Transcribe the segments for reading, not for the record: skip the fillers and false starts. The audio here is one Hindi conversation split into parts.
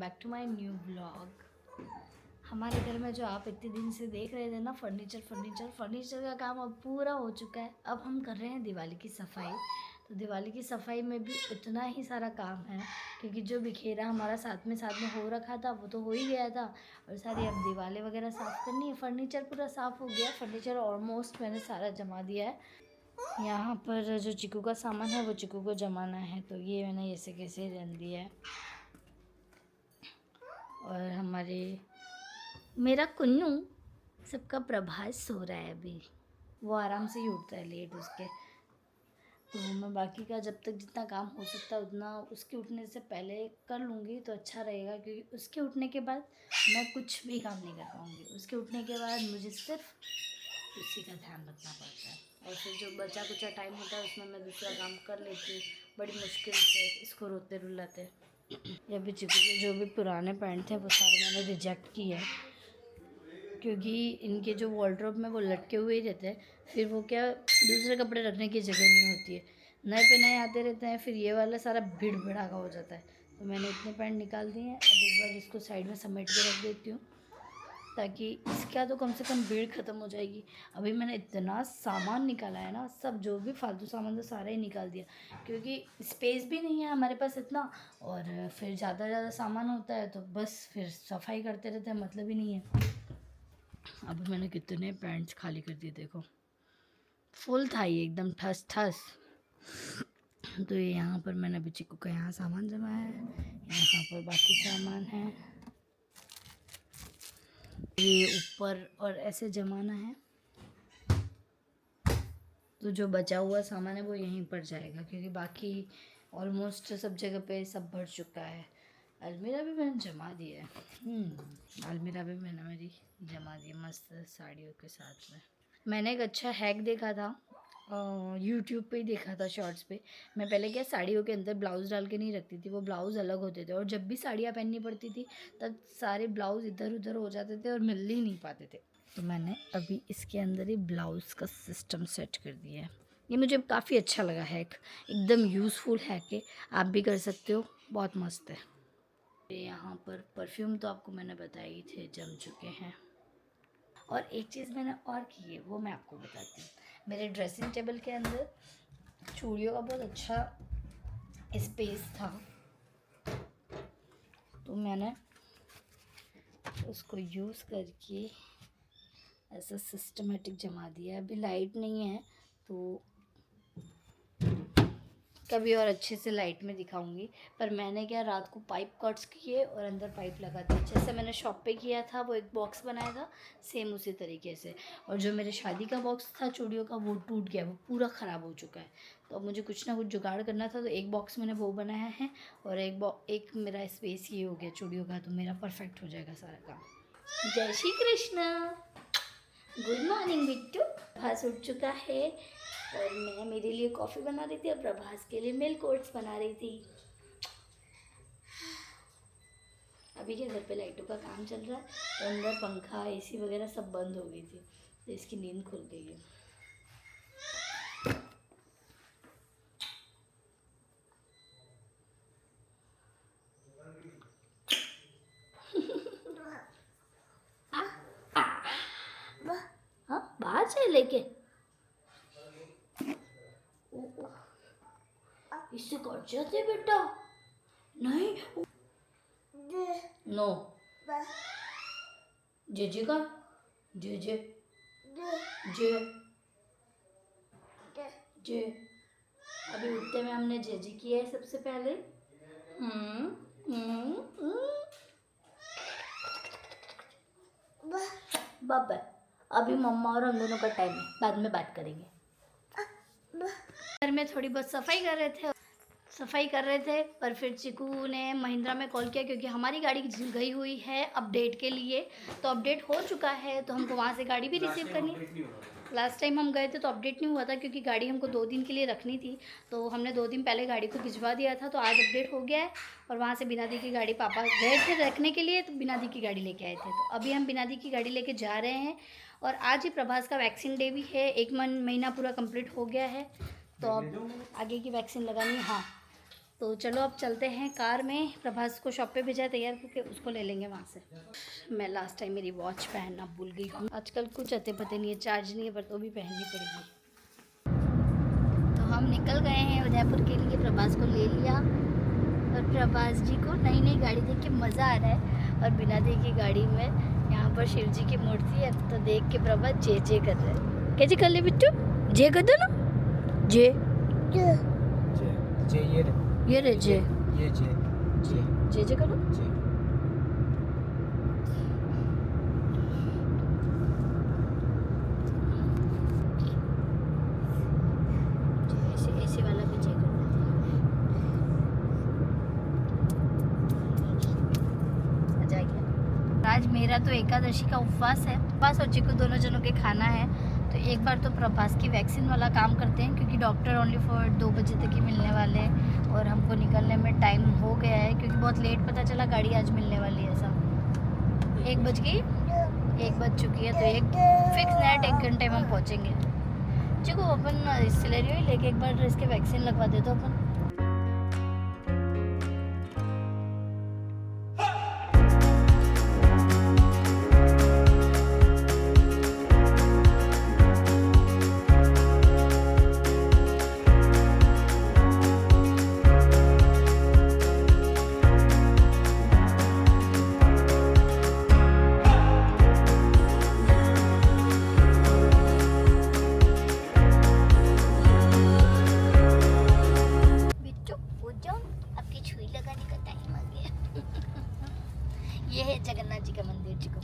Back to my new blog. हमारे घर में जो आप इतने दिन से देख रहे थे ना, फर्नीचर का काम अब पूरा हो चुका है। अब हम कर रहे हैं दिवाली की सफाई। तो दिवाली की सफाई में भी इतना ही सारा काम है, क्योंकि जो बिखेरा हमारा साथ में हो रखा था वो तो हो ही गया था, और सारी अब दीवारें वगैरह साफ़ करनी है। फर्नीचर पूरा साफ़ हो गया, फर्नीचर ऑलमोस्ट मैंने सारा जमा दिया है। यहाँ पर जो चिकू का सामान है वो चिकू को जमाना है, तो ये मैंने ऐसे कैसे रन दिया है। और मेरा कुन्नू सबका प्रभास सो रहा है अभी, वो आराम से ही उठता है लेट उसके। तो मैं बाकी का जब तक जितना काम हो सकता है उतना उसके उठने से पहले कर लूँगी तो अच्छा रहेगा, क्योंकि उसके उठने के बाद मैं कुछ भी काम नहीं कर पाऊँगी। उसके उठने के बाद मुझे सिर्फ उसी का ध्यान रखना पड़ता है, और फिर जो बचा कुचा टाइम होता है उसमें मैं दूसरा काम कर लेती हूँ बड़ी मुश्किल से, इसको रोते रुलाते। या भी चिकू के जो भी पुराने पैंट थे वो सारे मैंने रिजेक्ट किए, क्योंकि इनके जो वॉर्डरोब में वो लटके हुए ही रहते हैं, फिर वो क्या दूसरे कपड़े रखने की जगह नहीं होती है, नए पे नए आते रहते हैं, फिर ये वाला सारा भीड़ भड़ाका हो जाता है। तो मैंने इतने पैंट निकाल दिए हैं। अब एक बार इसको साइड में समेट के रख देती हूँ, ताकि इसका तो कम से कम भीड़ ख़त्म हो जाएगी। अभी मैंने इतना सामान निकाला है ना, सब जो भी फालतू सामान था सारा ही निकाल दिया, क्योंकि स्पेस भी नहीं है हमारे पास इतना, और फिर ज़्यादा सामान होता है तो बस फिर सफाई करते रहते हैं, मतलब ही नहीं है। अभी मैंने कितने पैंट्स खाली कर दिए देखो, फुल था ये एकदम ठस ठस। तो ये यहाँ पर मैंने अभी चिक्कू का यहाँ सामान जमा है, यहाँ पर बाकी सामान है, ये ऊपर और ऐसे जमाना है। तो जो बचा हुआ सामान है वो यहीं पर जाएगा, क्योंकि बाकी ऑलमोस्ट सब जगह पे सब भर चुका है। अलमीरा भी मैंने जमा दिया है, अलमीरा भी मैंने मेरी जमा दी मस्त साड़ियों के साथ में। मैंने एक अच्छा हैक देखा था, यूट्यूब पे ही देखा था शॉर्ट्स पे। मैं पहले क्या साड़ियों के अंदर ब्लाउज़ डाल के नहीं रखती थी, वो ब्लाउज़ अलग होते थे, और जब भी साड़ियाँ पहननी पड़ती थी तब सारे ब्लाउज़ इधर उधर हो जाते थे और मिल ही नहीं पाते थे। तो मैंने अभी इसके अंदर ही ब्लाउज़ का सिस्टम सेट कर दिया है। ये मुझे काफ़ी अच्छा लगा हैक, एकदम यूज़फुल हैक है, आप भी कर सकते हो, बहुत मस्त है। यहाँ पर परफ्यूम तो आपको मैंने बताए ही थे, जम चुके हैं। और एक चीज़ मैंने और की है, वो मैं आपको बताती हूँ। मेरे ड्रेसिंग टेबल के अंदर चूड़ियों का बहुत अच्छा स्पेस था, तो मैंने उसको यूज़ करके ऐसा सिस्टमेटिक जमा दिया। अभी लाइट नहीं है तो कभी और अच्छे से लाइट में दिखाऊंगी, पर मैंने क्या रात को पाइप कट्स किए और अंदर पाइप लगा दी, जैसे मैंने शॉप पे किया था, वो एक बॉक्स बनाया था सेम उसी तरीके से। और जो मेरे शादी का बॉक्स था चूड़ियों का वो टूट गया, वो पूरा ख़राब हो चुका है। तो अब मुझे कुछ ना कुछ जुगाड़ करना था, तो एक बॉक्स मैंने वो बनाया है, और एक मेरा स्पेस ये हो गया चूड़ियों का, तो मेरा परफेक्ट हो जाएगा सारा काम। जय श्री कृष्ण, गुड मॉर्निंग बिट्टू। प्रभास उठ चुका है और मैं मेरे लिए कॉफ़ी बना रही थी और प्रभास के लिए मिल्क ओट्स बना रही थी। अभी क्या घर पे लाइटों का काम चल रहा है, तो अंदर पंखा एसी वगैरह सब बंद हो गई थी, तो इसकी नींद खुल गई है। हाँ बाहर चले लेके, इससे कट जाते बेटा, नहीं नो जे का जे जे जे जे। अभी उठते में हमने जे जे किया है सबसे पहले। बाबा अभी मम्मा और हम दोनों का टाइम है, बाद में बात करेंगे। घर में थोड़ी बहुत सफाई कर रहे थे, पर फिर चिकू ने महिंद्रा में कॉल किया, क्योंकि हमारी गाड़ी गई हुई है अपडेट के लिए। तो अपडेट हो चुका है, तो हमको वहाँ से गाड़ी भी रिसीव करनी है। लास्ट टाइम हम गए थे तो अपडेट नहीं हुआ था, क्योंकि गाड़ी हमको 2 दिन के लिए रखनी थी, तो हमने 2 दिन पहले गाड़ी को भिजवा दिया था। तो आज अपडेट हो गया है, और वहाँ से बिना दी की गाड़ी पापा गए थे रखने के लिए, तो बिना दी की गाड़ी लेके आए थे। तो अभी हम बिना दी की गाड़ी लेके जा रहे हैं, और आज ही प्रभास का वैक्सीन डे भी है, 1 महीना पूरा कंप्लीट हो गया है, तो अब आगे की वैक्सीन लगानी है। हाँ तो चलो अब चलते हैं कार में, प्रभास को शॉप पे भेजा तैयार करके, उसको ले लेंगे वहाँ से। मैं लास्ट टाइम मेरी वॉच पहनना भूल गई हूँ। आजकल कुछ अते पते नहीं है, चार्ज नहीं है, पर तो भी पहननी पड़ेगी। तो हम निकल गए हैं उदयपुर के लिए, प्रभास को ले लिया और प्रभास जी को नई नई गाड़ी देख के मज़ा आ रहा है। और बिना देखे गाड़ी में यहाँ पर शिव जी की मूर्ति है, तो देख के प्रभास जे जे कर रहे हैं। कैसे कर ले बिट्टू, जे कर दो ना, जे जे ये रे जे, ये जे जे करो। ऐसे वाला भी जे कर देते हैं। आ जाएगा। आज मेरा तो एकादशी का उपवास है, उपवास और चिकू दोनों जनों के खाना है। तो एक बार तो प्रभास की वैक्सीन वाला काम करते हैं, क्योंकि डॉक्टर ओनली फॉर 2 बजे तक ही मिलने वाले हैं और हमको निकलने में टाइम हो गया है, क्योंकि बहुत लेट पता चला गाड़ी आज मिलने वाली है। सब 1 बज गई, 1 बज चुकी है, तो एक फिक्स नेट 1 घंटे में हम पहुँचेंगे। चलो अपन सिलेरियो ही लेके एक बार इसके वैक्सीन लगवा दे तो अपन। ये है जगन्नाथ जी का मंदिर जी को।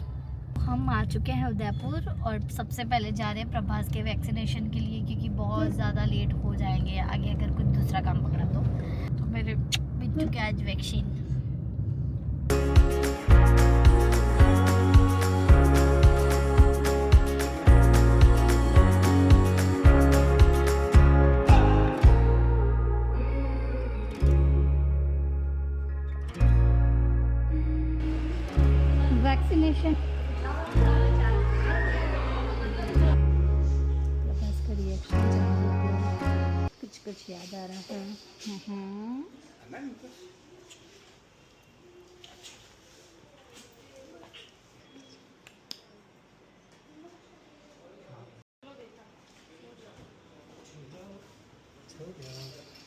हम आ चुके हैं उदयपुर और सबसे पहले जा रहे हैं प्रभास के वैक्सीनेशन के लिए, क्योंकि बहुत ज़्यादा लेट हो जाएंगे आगे अगर कुछ दूसरा काम पकड़ा तो मेरे बिट्टू के आज वैक्सीन। वैक्सीनेशन प्रभास का रिएक्शन कुछ कुछ याद आ रहा है।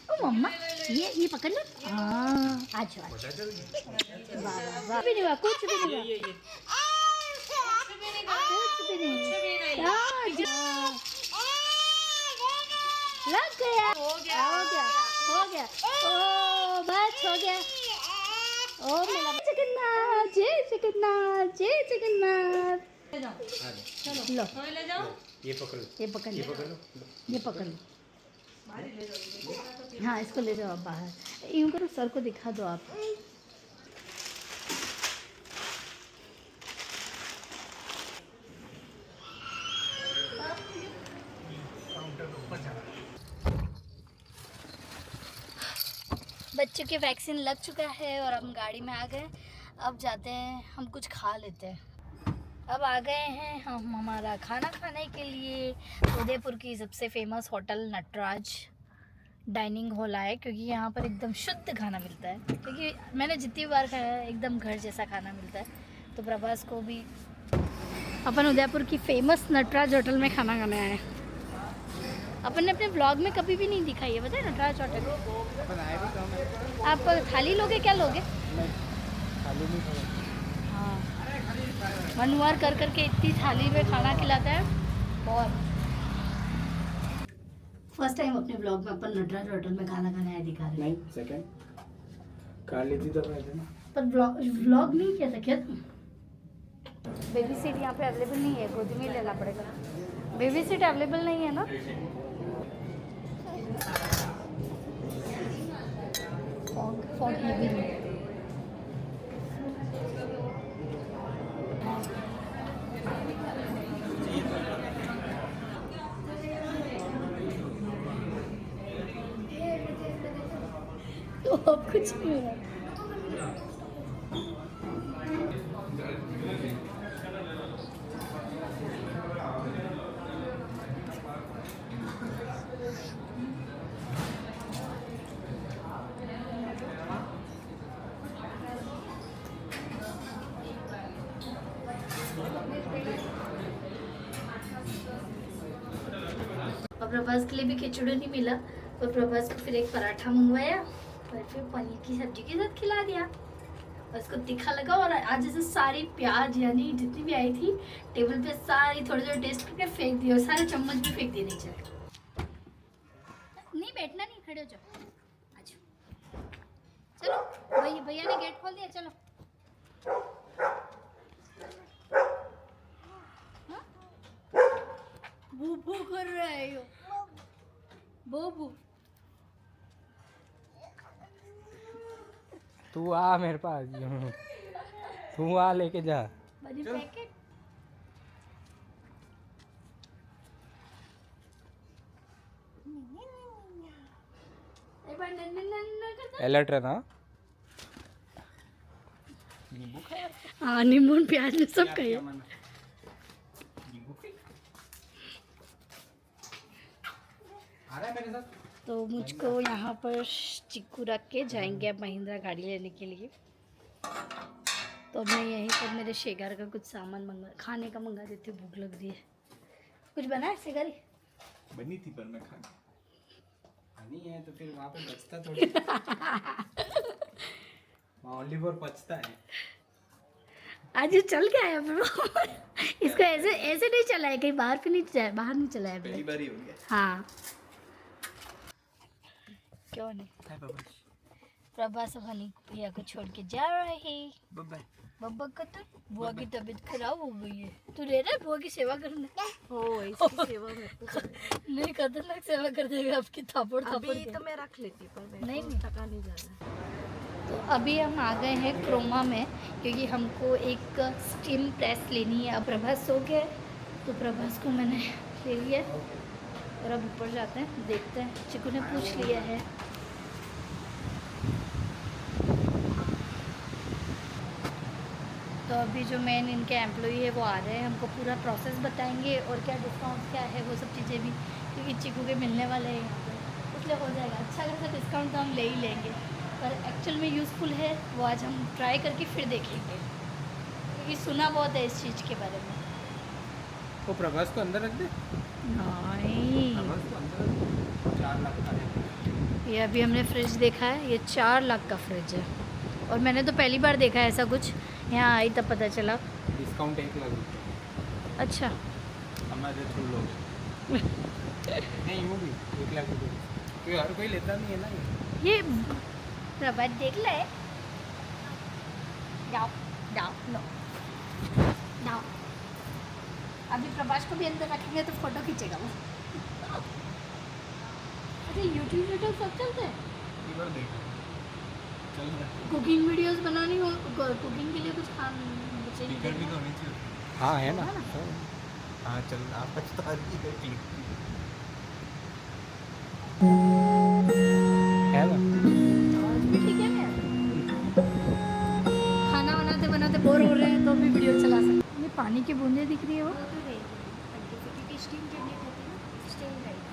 ओ मम्मा, ये पकड़ लो। हाँ आज वाह वाह, भी नहीं हुआ, कुछ भी नहीं हुआ, कुछ भी नहीं। लग गया, हो गया, ओ बस हो गया। ओ मेरा जगन्नाथ, जय जगन्नाथ, जय जगन्नाथ। लो ले जाओ, ये पकड़ लो। हाँ इसको ले जाओ आप बाहर, यूँ करो, सर को दिखा दो आप। बच्चों की वैक्सीन लग चुका है और हम गाड़ी में आ गए। अब जाते हैं, हम कुछ खा लेते हैं। अब आ गए हैं हम हमारा खाना खाने के लिए। उदयपुर की सबसे famous hotel Nataraj dining hall आए, क्योंकि यहाँ पर एकदम शुद्ध खाना मिलता है, क्योंकि मैंने जितनी बार खाया है एकदम घर जैसा खाना मिलता है। तो प्रभास को भी अपन उदयपुर की फेमस नटराज होटल में खाना खाने आए। अपन ने अपने ब्लॉग में कभी भी नहीं दिखाई है, बताए नटराज होटल। आप थाली लोगे, क्या लोगे? हाँ, मनवार कर करके इतनी थाली में खाना खिलाता है बहुत। फर्स्ट टाइम अपने ब्लॉग में अपन नटराज होटल में खाना खाने आए दिखा रहे। नहीं, सेकंड खा लेती तो पर ब्लॉग नहीं किया था क्या तुम? बेबी सीट यहाँ पे अवेलेबल नहीं है, गोदी में लेना पड़ेगा। बेबी सीट अवेलेबल नहीं है ना? फॉग हेवी है। तो अब कुछ नहीं है। और प्रभास के लिए भी खिचड़ी नहीं मिला, और प्रभास को फिर एक पराठा मंगवाया और फिर पनीर की सब्जी के साथ खिला दिया। और उसको तीखा लगा, और आज जैसे सारी प्याज यानी जितनी भी आई थी टेबल पे सारी थोड़े थोड़े टेस्ट करके फेंक दी, और सारे चम्मच भी फेंक दिए नीचे। नहीं बैठना नहीं, खड़े हो जाओ, आ जाओ। चलो भैया ने गेट खोल दिया, चलो। बूबू कर रहा है यो, बूबू। तू आ मेरे पास, तू आ लेके जा। बनी पैकेट। अलर्ट रहना। हाँ नींबू प्याज में सब खाया। तो मुझको यहाँ पर चिक्कू रख के जाएंगे अब महिंद्रा गाड़ी लेने के लिए। तो मैं यहीं पर मेरे शेगर का कुछ सामान खाने का मंगा देती हूँ, भूख लग रही है। कुछ बना है शेगर? बनी थी पर मैं खानी है तो फिर वहाँ पे बचता थोड़ी। वहाँ ओनली फॉर पचता है। आज ये चल के आया फिर इसको ऐसे ऐसे नहीं चला है, कहीं बाहर पे नहीं जाए, बाहर नहीं चला है पहली बार ही हो गया। हाँ क्यों नहीं। प्रभास हनी भैया को छोड़ के जा रहे हैं। बाय बब्बा का तो बुआ की तबीयत खराब हो गई है, तू रह रहा है बुआ की सेवा करने। हो इसकी सेवा में तो नहीं खतरनाक सेवा कर देगा आपकी, थापड़ थापड़ अभी के। तो मैं रख लेती पर मैं नहीं, नहीं नहीं। थका नहीं जाना। तो अभी हम आ गए हैं क्रोमा में, क्योंकि हमको एक स्टीम प्रेस लेनी है। अब प्रभास सो गया है तो प्रभास को मैंने ले लिया, और अब ऊपर जाते हैं, देखते हैं। चिकू ने पूछ लिया है। तो अभी जो मेन इनके एम्प्लॉई है वो आ रहे हैं, हमको पूरा प्रोसेस बताएंगे और क्या डिस्काउंट क्या है वो सब चीज़ें भी, क्योंकि चिकू के मिलने वाले हैं यहाँ पे, इसलिए हो जाएगा अच्छा खासा डिस्काउंट तो हम ले ही लेंगे। पर एक्चुअल में यूज़फुल है वो आज हम ट्राई करके फिर देखेंगे, क्योंकि सुना बहुत है इस चीज़ के बारे में। वो प्रभास को अंदर रख दे। नहीं, प्रभास को अंदर रख दे। 4 लाख का है। ये अभी हमने फ्रिज देखा है, ये 4 लाख का फ्रिज है, और मैंने तो पहली बार देखा है ऐसा कुछ, यहाँ आई तब पता चला। डिस्काउंट 1 लाख रुपये अच्छा हमारे थ्रू लोग नहीं, वो भी 1 लाख रुपये, क्योंकि हर कोई लेता नहीं है ना ये। प्रभात देख ले, जाओ जाओ लो जाओ। अभी प्रभास को भी अंदर रखेंगे तो फोटो खींचेगा वो। अरे यूट्यूब सब चलते हैं, एक बार देख चल रहा कुकिंग वीडियोस बनानी हो, कुकिंग के लिए कुछ काम स्पीकर भी तो होनी चाहिए। हाँ है ना। हाँ चल आप बता रही है क्लिक है ना। ठीक है ना, खाना बनाते बनाते बोर हो रहे हैं तो भी वीडियो चला सकते। ये पानी की बूंदें दिख रही है वो। स्टीम जनरेट होती है ना, स्टीम राइस।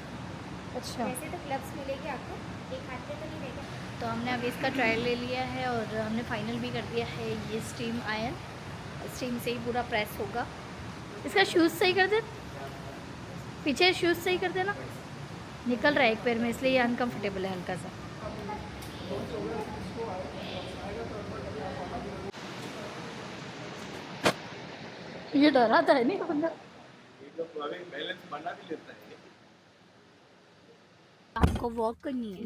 अच्छा, वैसे तो ग्लव्स मिलेंगे आपको, एक हाथ पे तो नहीं रहेगा। तो हमने अभी इसका ट्रायल ले लिया है और हमने फाइनल भी कर दिया है। ये स्टीम आयन, स्टीम से ही पूरा प्रेस होगा। इसका शूज़ सही कर दे, पीछे शूज़ सही कर देना, निकल रहा है एक पैर में इसलिए ये अनकम्फर्टेबल है हल्का सा। ये डराता है नहीं बंदा, बैलेंस बना भी लेता है। आपको वॉक करनी है।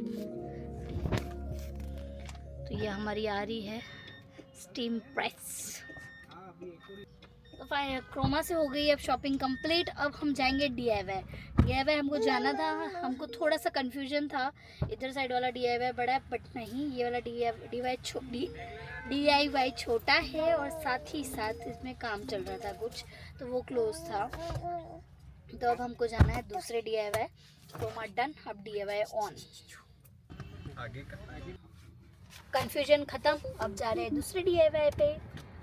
तो ये हमारी आ रही है स्टीम प्रेस। तो फाइन क्रोमा से हो गई अब शॉपिंग कंप्लीट। अब हम जाएंगे DIY। DIY हमको जाना था, हमको थोड़ा सा कंफ्यूजन था, इधर साइड वाला DIY बड़ा है बट नहीं, ये वाला DIY छोटा है, और साथ ही साथ इसमें काम चल रहा था कुछ तो वो क्लोज था। तो अब हमको जाना है दूसरे DIY। क्रोमा डन, अब DIY ऑन। आगे का आगे कंफ्यूजन खत्म, अब जा रहे हैं दूसरे DIY पे।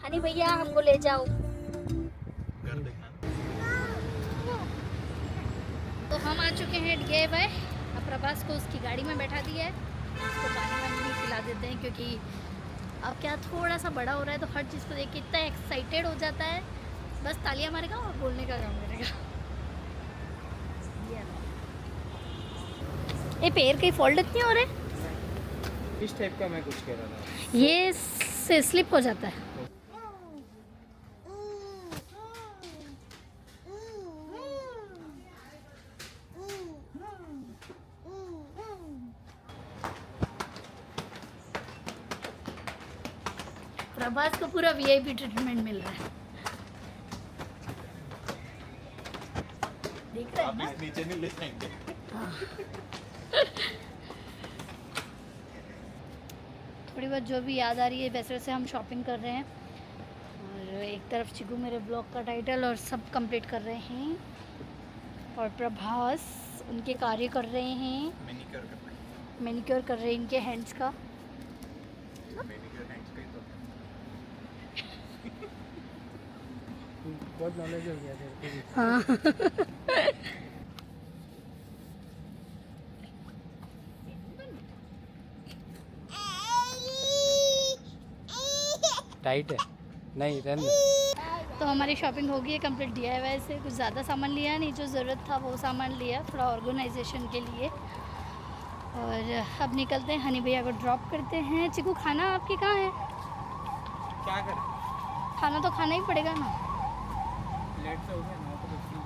हनी भैया हमको ले जाओ। घर देखना। तो हम आ चुके हैं DIY। अब प्रभास को उसकी गाड़ी में बैठा दिया है, उसको पानी वानी भी पिला देते हैं, क्योंकि अब क्या थोड़ा सा बड़ा हो रहा है तो हर चीज़ को देख के इतना एक्साइटेड हो जाता है, बस तालियां मारेगा और बोलने का काम करेगा। ये लो। ये पैर कहीं फोल्ड नहीं हो रहे? इस टाइप का मैं कुछ कह रहा था। ये से स्लिप हो जाता है। प्रभास को पूरा वीआईपी ट्रीटमेंट मिल रहा है। देख रहे हैं ना? नीचे नहीं ले जाएंगे। थोड़ी बहुत जो भी याद आ रही है वैसे वैसे हम शॉपिंग कर रहे हैं। और एक तरफ चिकू मेरे ब्लॉग का टाइटल और सब कंप्लीट कर रहे हैं, और प्रभास उनके कार्य कर रहे हैं, मैनिक्योर कर रहे हैं इनके हैंड्स का। बहुत नॉलेज हो गया तेरे को भी। हाँ। टाइट है नहीं रन। तो हमारी शॉपिंग हो गई है कंप्लीट। DIY से कुछ ज़्यादा सामान लिया नहीं, जो ज़रूरत था वो सामान लिया थोड़ा ऑर्गेनाइजेशन के लिए। और अब निकलते हैं, हनी भैया को ड्रॉप करते हैं। चिकू खाना आपके कहाँ है? क्या कर? खाना तो खाना ही पड़ेगा ना, लेट से हो गया 9 तो बज गई।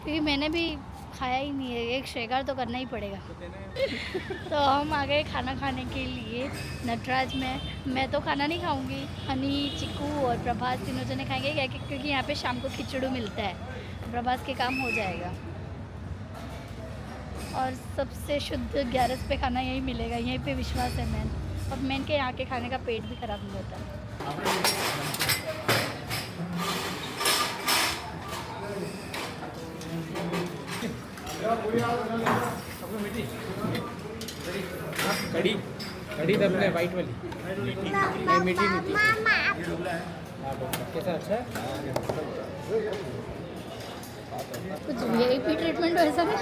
क्योंकि मैंने भी खाया ही नहीं है, एक शेगार तो करना ही पड़ेगा। तो तेने तो हम आ गए खाना खाने के लिए नटराज में। मैं तो खाना नहीं खाऊंगी, हनी, चिकू और प्रभास तीनों जने खाएंगे, क्या क्योंकि यहाँ पे शाम को खिचड़ू मिलता है। प्रभास के काम हो जाएगा। और सबसे शुद्ध 11 पे खाना यही मिलेगा, यहीं पे विश्वास है मैन। और मैन के यहाँ के खाने का पेट भी ख़राब नहीं होता। कड़ी कड़ी तो अपने वाइट वाली नहीं मीठी मीठी। कैसा अच्छा है? कुछ VIP ट्रीटमेंट वैसा नहीं।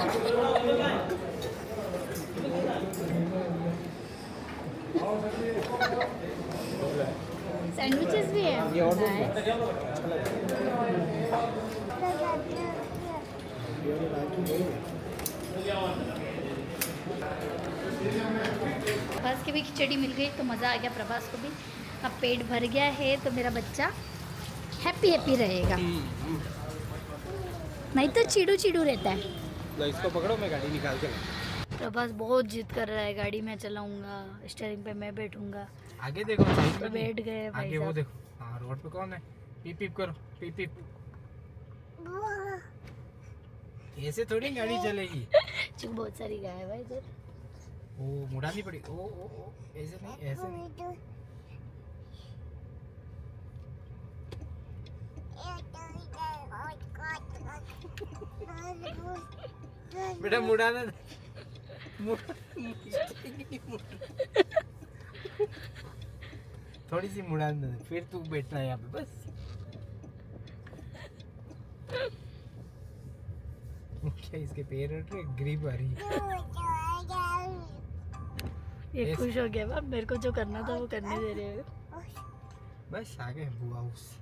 सैंडविचेस भी है। ये और दो प्रभास की भी खिचड़ी मिल गई तो मज़ा आ गया प्रभास को भी। अब पेट भर गया है तो मेरा बच्चा हैप्पी हैप्पी रहेगा, नहीं तो चिड़ू चिड़ू रहता है। लो इसको पकड़ो, मैं गाड़ी निकाल के लाऊं। प्रभास बहुत जिद कर रहा है, गाड़ी में चलाऊंगा, स्टीयरिंग पे मैं बैठूंगा। आगे देखो साइड तो में बैठ गए भाई आगे वो साहब। देखो। हाँ रोड पे कौन है? पीप पीप करो, पीप पीप। ऐसे थोड़ी गाड़ी चलेगी। चिकू बहुत सारी गाय है भाई इधर। ओ मुड़ानी पड़ी। ओ ऐसे नहीं, ऐसे नहीं। बेटा मुड़ाना थोड़ी सी मुड़ान दे, फिर तू बैठना है यहाँ पे बस। क्या इसके पैर हट रहे? ग्रिप आ रही है। ये खुश हो गया बाप, मेरे को जो करना था वो करने दे रहे हो। बस आ गए बुआ हाउस।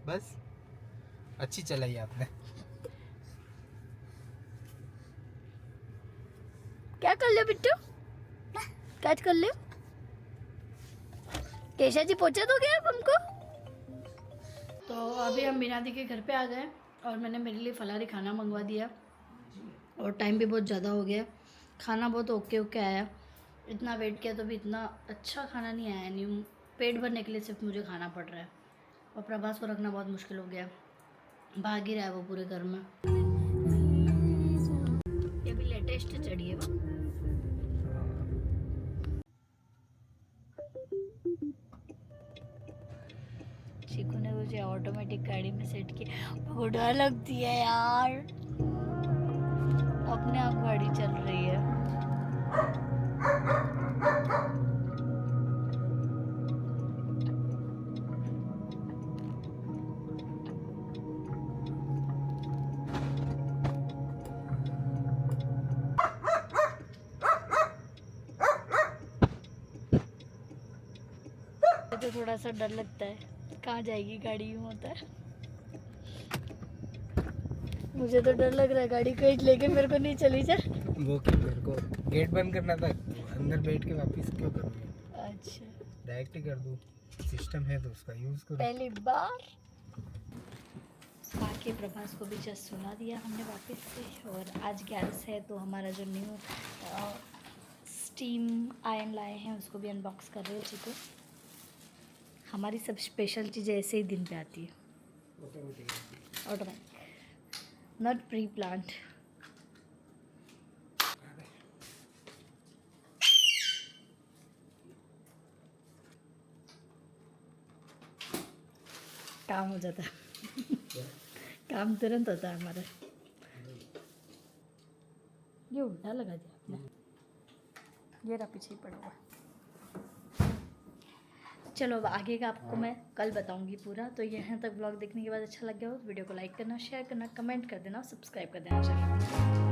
बस अच्छी चलाई आपने। क्या कर लियो बिट्टू? क्या कर लियो? केशा जी पहुंचा दोगे आप हमको? तो अभी हम मीना दी के घर पे आ गए और मैंने मेरे लिए फलारी खाना मंगवा दिया और टाइम भी बहुत ज़्यादा हो गया। खाना बहुत ओके ओके आया। इतना वेट किया तो भी इतना अच्छा खाना नहीं आया। नहीं, पेट भरने के लिए सिर्फ मुझे खाना पड़ रहा है और प्रभास को रखना बहुत मुश्किल हो गया। भाग ही रहा है वो पूरे घर में। ये भी लेटेस्ट चढ़ी है वो। चिकू ने मुझे ऑटोमेटिक गाड़ी में सेट किया। वो डर लगती है यार, अपने आप गाड़ी चल रही है। तो थोड़ा सा डर लगता है। कहाँ जाएगी गाड़ी, यूँ होता है। मुझे तो डर लग रहा है गाड़ी कहीं लेके मेरे को नहीं चली जाए। वो क्यों, मेरे को गेट बंद करना था, अंदर बैठ के वापस क्यों करूँगा, अच्छा, डायरेक्ट ही कर दूँ, सिस्टम है तो उसका यूज़ करो। पहली बार आके प्रभास को भी जस्ट सुला दिया हमने वापस से। और आज 11 है तो हमारा जो न्यू स्टीम आयरन लाए हैं उसको भी अनबॉक्स कर रहे हैं चिकू। हमारी सब स्पेशल चीज़ें ऐसे ही दिन पे आती है, ऑटोमेटिक, नॉट प्री प्लान्ड। काम हो जाता है काम तुरंत होता है हमारा। ये उल्टा लगा दिया आपने, ये रहा पीछे ही पड़ा हुआ। चलो अब आगे का आपको मैं कल बताऊंगी पूरा। तो यहाँ तक ब्लॉग देखने के बाद अच्छा लग गया हो तो वीडियो को लाइक करना, शेयर करना, कमेंट कर देना और सब्सक्राइब कर देना चैनल।